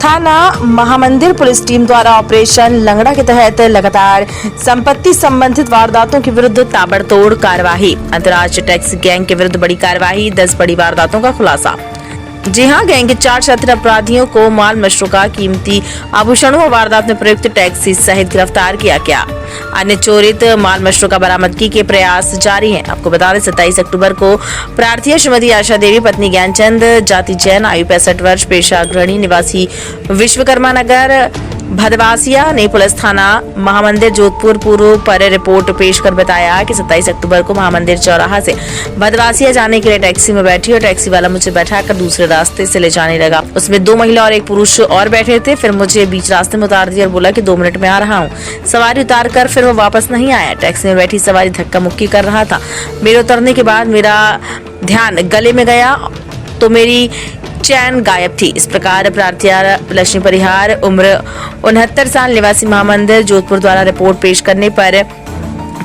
थाना Mahamandir police team द्वारा operation लंगड़ा के तहत लगातार संपत्ति संबंधित वारदातों के विरुद्ध ताबड़तोड़ कार्रवाई। अंतर्राष्ट्रीय टैक्सी गैंग के विरुद्ध बड़ी कार्रवाई, 10 बड़ी वारदातों का खुलासा। जी हां, गैंग के 4 छात्र अपराधियों को माल मशरूका, कीमती आभूषणों और वारदात में प्रयुक्त टैक्सी सहित गिरफ्तार किया गया। अन्य चोरित माल मशरूका बरामदगी के प्रयास जारी हैं। आपको बता दें 27 अक्टूबर को प्रार्थी श्रीमती आशा देवी पत्नी ज्ञानचंद, जाति जैन, आयु 65 वर्ष, पेशा गृहिणी, निवासी विश्वकर्मा नगर भदवासिया ने पुलिस थाना महामंदिर जोधपुर पूर्व पर रिपोर्ट पेश कर बताया कि 27 अक्टूबर को महामंदिर चौराहा से भदवासिया जाने के लिए टैक्सी में बैठी और टैक्सी वाला मुझे बैठाकर दूसरे रास्ते से ले जाने लगा। उसमें 2 महिला और 1 पुरुष और बैठे थे। फिर मुझे बीच रास्ते में उतार दिया और बोला कि 2 मिनट में आ रहा हूँ। सवारी उतार कर फिर वो वापस नहीं आया। टैक्सी में बैठी सवारी धक्का मुक्की कर रहा था। मेरे उतरने के बाद मेरा ध्यान गले में गया तो मेरी चैन गायब थी। इस प्रकार प्रार्थी लक्ष्मी परिहार उम्र 69 साल निवासी महामंदिर जोधपुर द्वारा रिपोर्ट पेश करने पर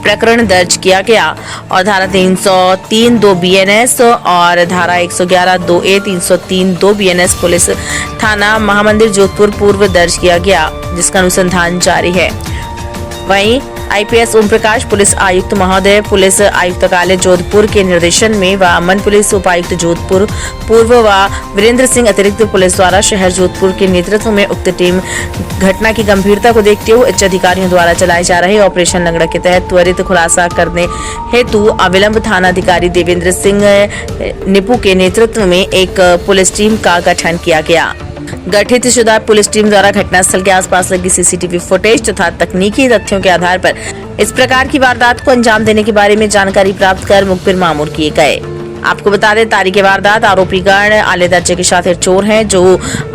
प्रकरण दर्ज किया गया और धारा 303(2) BNS और धारा 111(2)(a), 303(2) BNS पुलिस थाना महामंदिर जोधपुर पूर्व दर्ज किया गया, जिसका अनुसंधान जारी है। वहीं IPS ओम प्रकाश पुलिस आयुक्त महोदय पुलिस आयुक्तालय जोधपुर के निर्देशन में व अमन पुलिस उपायुक्त जोधपुर पूर्व व वीरेंद्र सिंह अतिरिक्त पुलिस द्वारा शहर जोधपुर के नेतृत्व में उक्त टीम घटना की गंभीरता को देखते हुए उच्च अधिकारियों द्वारा चलाए जा रहे ऑपरेशन लंगड़ा के तहत त्वरित खुलासा करने हेतु अविलंब थाना अधिकारी देवेंद्र सिंह निपू के नेतृत्व में एक पुलिस टीम का गठन किया गया। गठित शुदा पुलिस टीम द्वारा घटनास्थल के आसपास लगी CCTV फुटेज तथा तकनीकी तथ्यों के आधार पर इस प्रकार की वारदात को अंजाम देने के बारे में जानकारी प्राप्त कर मुखबिर मामूर किए गए। आपको बता दें तारीख वारदात आरोपीगण आले दर्जे के शातिर चोर हैं जो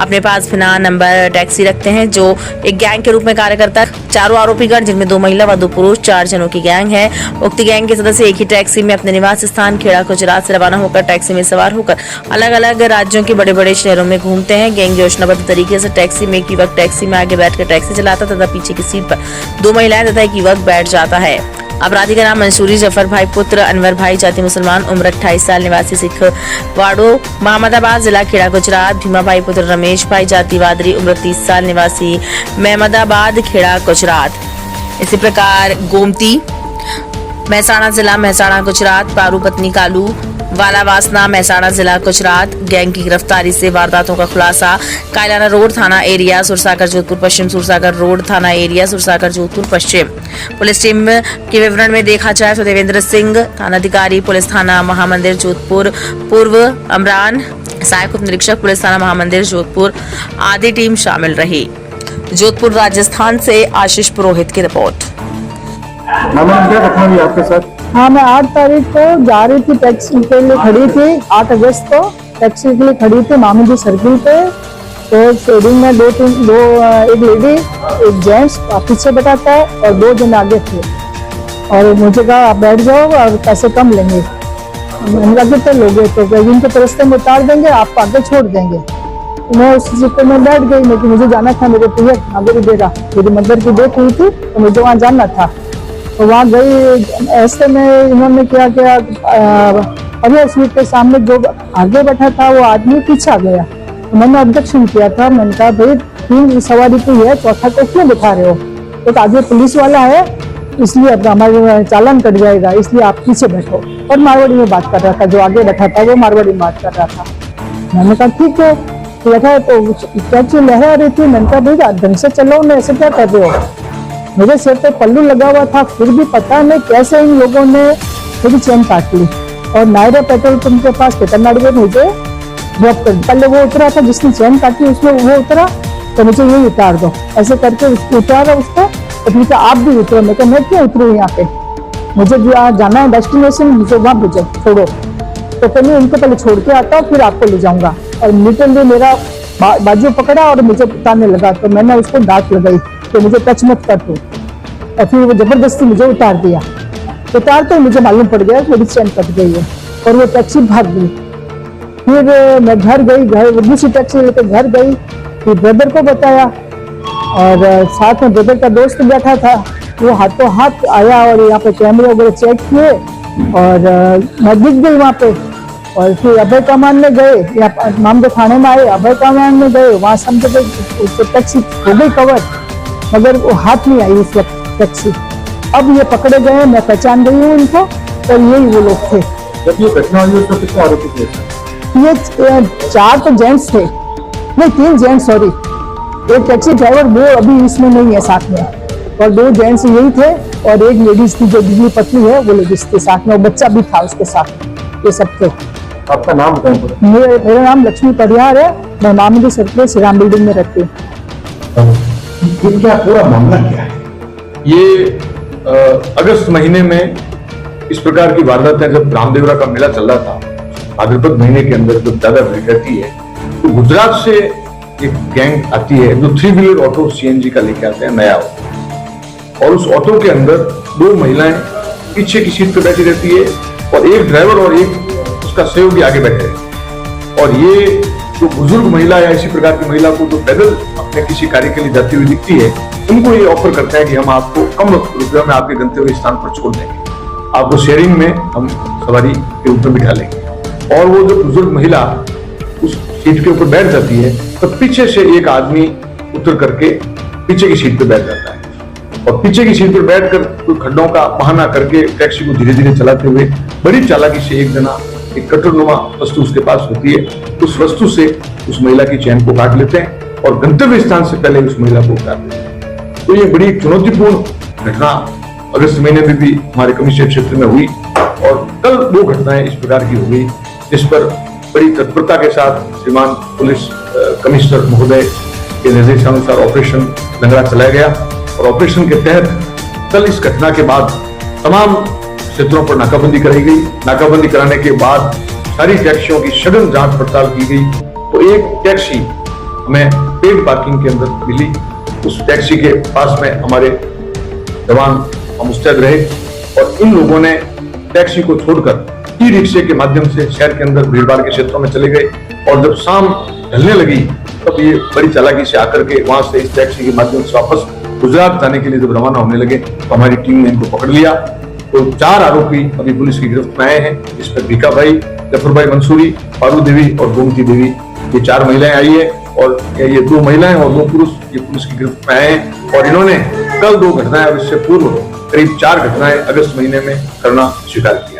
अपने पास बिना नंबर टैक्सी रखते हैं, जो एक गैंग के रूप में कार्य करता है। चारों आरोपीगण जिनमें 2 महिला व 2 पुरुष 4 जनों की गैंग है। उक्त गैंग के सदस्य एक ही टैक्सी में अपने निवास स्थान खेड़ा गुजरात से रवाना होकर टैक्सी में सवार होकर अलग अलग राज्यों के बड़े बड़े शहरों में घूमते हैं। गैंग योजनाबद्ध तरीके से टैक्सी में एक युवक टैक्सी में आगे बैठकर टैक्सी चलाता तथा पीछे की सीट पर 2 महिलाएं तथा एक युवक बैठ जाता है। अपराधी का नाम मंसूरी जफर भाई पुत्र अनवर भाई, जाति मुसलमान, उम्र 28 साल, निवासी सिख वाड़ो महमदाबाद, जिला खेड़ा गुजरात। भीमा भाई पुत्र रमेश भाई, जाति वादरी, उम्र 30 साल, निवासी महमदाबाद, खेड़ा गुजरात। इसी प्रकार गोमती महसाणा जिला महसाणा गुजरात, पारू पत्नी कालू वाला वासना महसाणा जिला गुजरात। गैंग की गिरफ्तारी से वारदातों का खुलासा। कायलाना रोड थाना एरिया सुरसागर जोधपुर पश्चिम, सुरसागर रोड थाना एरिया सुरसागर जोधपुर पश्चिम। पुलिस टीम के विवरण में देखा जाए तो देवेंद्र सिंह थानाधिकारी पुलिस थाना महामंदिर जोधपुर पूर्व, अमरान सहायक उप निरीक्षक पुलिस थाना महामंदिर जोधपुर आदि टीम शामिल रही। जोधपुर राजस्थान से आशीष पुरोहित की रिपोर्ट। क्या घटना हुई आपके साथ? हाँ, मैं 8 तारीख को जा रही थी, टैक्सी के लिए खड़ी थी। 8 अगस्त को टैक्सी के लिए खड़ी थी मामूदी सर्किल पे। तो शेडिंग में 2-3 एक लेडी एक जेंट्स पीछे बैठाता है और 2 जन आगे थे और मुझे कहा आप बैठ जाओ और पैसे कम लेंगे। मैंने कहा कितने लोगे? तो इनके रास्ते में उतार देंगे, आपको आगे छोड़ देंगे। मैं उस चक्कर में बैठ गई, लेकिन मुझे जाना था, मेरे भैया आगे भी देगा, मेरी मदर की डेथ हुई थी तो मुझे वहाँ जाना था। तो वहाँ गई, ऐसे में इन्होंने क्या किया, अभी सीट के सामने जो आगे बैठा था वो आदमी पीछे आ गया। तो मैंने ऑब्जेक्शन किया था, मैंने कहा भाई 3 सवारी की है, चौथा को क्यों बिठा रहे हो? तो आगे पुलिस वाला है इसलिए अब हमारे चालान कट जाएगा, इसलिए आप पीछे बैठो। और मारवाड़ी में बात कर रहा था, जो आगे बैठा था वो मारवाड़ी में बात कर रहा था। मैंने कहा ठीक है, बैठा तो टैक्सी लहरा रही थी। मैंने कहा भाई ढंग से चलो ना, ऐसे क्या कर रहे हो? मेरे सिर पे पल्लू लगा हुआ था, फिर भी पता नहीं कैसे इन लोगों ने मेरी चैन काट ली और नायरा पेट्रोल पंप के पास तमिलनाडु में मुझे ड्रॉप कर। पहले वो उतरा था जिसने चैन काटी, उसमें वो उतरा तो मुझे ये उतार दो, ऐसे करके उतारा उसको। तो ठीक है आप भी उतरो। मैं कहा मैं क्यों उतरू यहाँ पे, मुझे जाना है डेस्टिनेशन, मुझे वहाँ भेजो, छोड़ो। तो पहले इनको पहले छोड़ के आता हूँ फिर आपको ले जाऊंगा। और लिटरली मेरा बाजू पकड़ा और मुझे उतारने लगा। तो मैंने उसको डांट लगाई तो मुझे टच मत कर तू, और फिर वो जबरदस्ती मुझे उतार दिया। उतारते तो मुझे मालूम पड़ गया मेरी चैन कट गई है और वो टैक्सी भाग गई। फिर मैं घर गई, दूसरी टैक्सी लेकर घर गई, फिर ब्रदर को बताया और साथ में ब्रदर का दोस्त बैठा था, वो हाथों हाथ आया और यहाँ पे कैमरे वगैरह चेक किए और मैं दिख गई वहाँ पे। और फिर अभय कमान में गए या मामले थाने में आए, अभय कमान में गए, वहां समझे टैक्सी हो गई कवर, मगर वो हाथ नहीं आई उस वक्त टैक्सी। अब ये पकड़े गए, मैं पहचान गई हूँ इनको, और यही वो लोग थे। जब ये घटना हुई उसमें कितने आरोपी थे? ये 4 तो जेंट्स थे, नहीं 3 जेंट्स, सॉरी। एक टैक्सी ड्राइवर वो अभी इसमें नहीं है साथ में, और 2 जेंट्स यही थे, और एक लेडीज थी जो बिजली पत्नी है, वो लेडीज थी साथ में, और बच्चा भी था उसके साथ। ये सब थे। आपका नाम बताएं पूरा। मेरा नाम लक्ष्मी परिहार है, मैं मामूली सर्कल श्री राम बिल्डिंग में रहती हूँ। ये क्या पूरा मामला क्या है? ये अगस्त महीने में इस प्रकार की वारदातें, जब रामदेवरा का मेला चल रहा था, भाद्रपद महीने के अंदर जब ज्यादा भीड़ रहती है, तो गुजरात से एक गैंग आती है जो 3 व्हीलर ऑटो सीएनजी का लेके आते हैं, नया ऑटो, और उस ऑटो के अंदर 2 महिलाएं पीछे की सीट पे बैठी रहती है, और एक ड्राइवर और एक उसका सहयोगी आगे बैठे हैं। और ये जो बुजुर्ग महिला या इसी प्रकार की महिला को जो पैदल अपने किसी कार्य के लिए जाती हुई दिखती है, उनको ये ऑफर करते हैं कि हम आपको कम रुपयों में आपके गंतव्य स्थान पर छोड़ देंगे, आपको शेयरिंग में हम सवारी के ऊपर बिठा लेंगे। और वो जो बुजुर्ग महिला उस सीट के ऊपर बैठ जाती है, तब पीछे से एक आदमी उतर करके पीछे की सीट पर बैठ जाता है, और पीछे की सीट पर बैठकर कोई खड्डों का बहाना करके टैक्सी को धीरे धीरे चलाते हुए बड़ी चालाकी से एक जना, एक कटरनुमा वस्तु उसके पास होती है, उस वस्तु से उस महिला की चैन को काट लेते हैं और गंतव्य स्थान से पहले उस महिला को उतार देते हैं। तो ये बड़ी चुनौतीपूर्ण घटना अगस्त महीने में भी हमारे कमिश्नरेट क्षेत्र में हुई, और कल 2 घटनाएं इस प्रकार की हो गई, जिस पर बड़ी तत्परता के साथ श्रीमान पुलिस कमिश्नर महोदय के निर्देशानुसार ऑपरेशन लंगड़ा चलाया गया, और ऑपरेशन के तहत कल इस घटना के बाद तमाम क्षेत्रों पर नाकाबंदी कराई गई। नाकाबंदी कराने के बाद सारी टैक्सियों की सघन जांच पड़ताल की गई, तो एक टैक्सी हमें पेड पार्किंग के अंदर मिली। उस टैक्सी के पास में हमारे जवान मुस्तैद रहे, और इन लोगों ने टैक्सी को छोड़कर ई रिक्शे के माध्यम से शहर के अंदर भीड़भाड़ के क्षेत्रों में चले गए, और जब शाम ढलने लगी तब ये बड़ी चालाकी से आकर के वहां से इस टैक्सी के माध्यम से वापस गुजरात जाने के लिए जब रवाना होने लगे, तो हमारी टीम ने इनको पकड़ लिया। तो 4 आरोपी अभी पुलिस की गिरफ्त में आए हैं, जिसमें भीखा भाई, जफर भाई मंसूरी, पारू देवी और गोमती देवी, ये 4 महिलाएं आई है, और ये 2 महिलाएं और 2 पुरुष ये पुलिस की गिरफ्त में आए हैं। और इन्होंने कल 2 घटनाएं और इससे पूर्व करीब 4 घटनाएं अगस्त महीने में करना स्वीकार किया।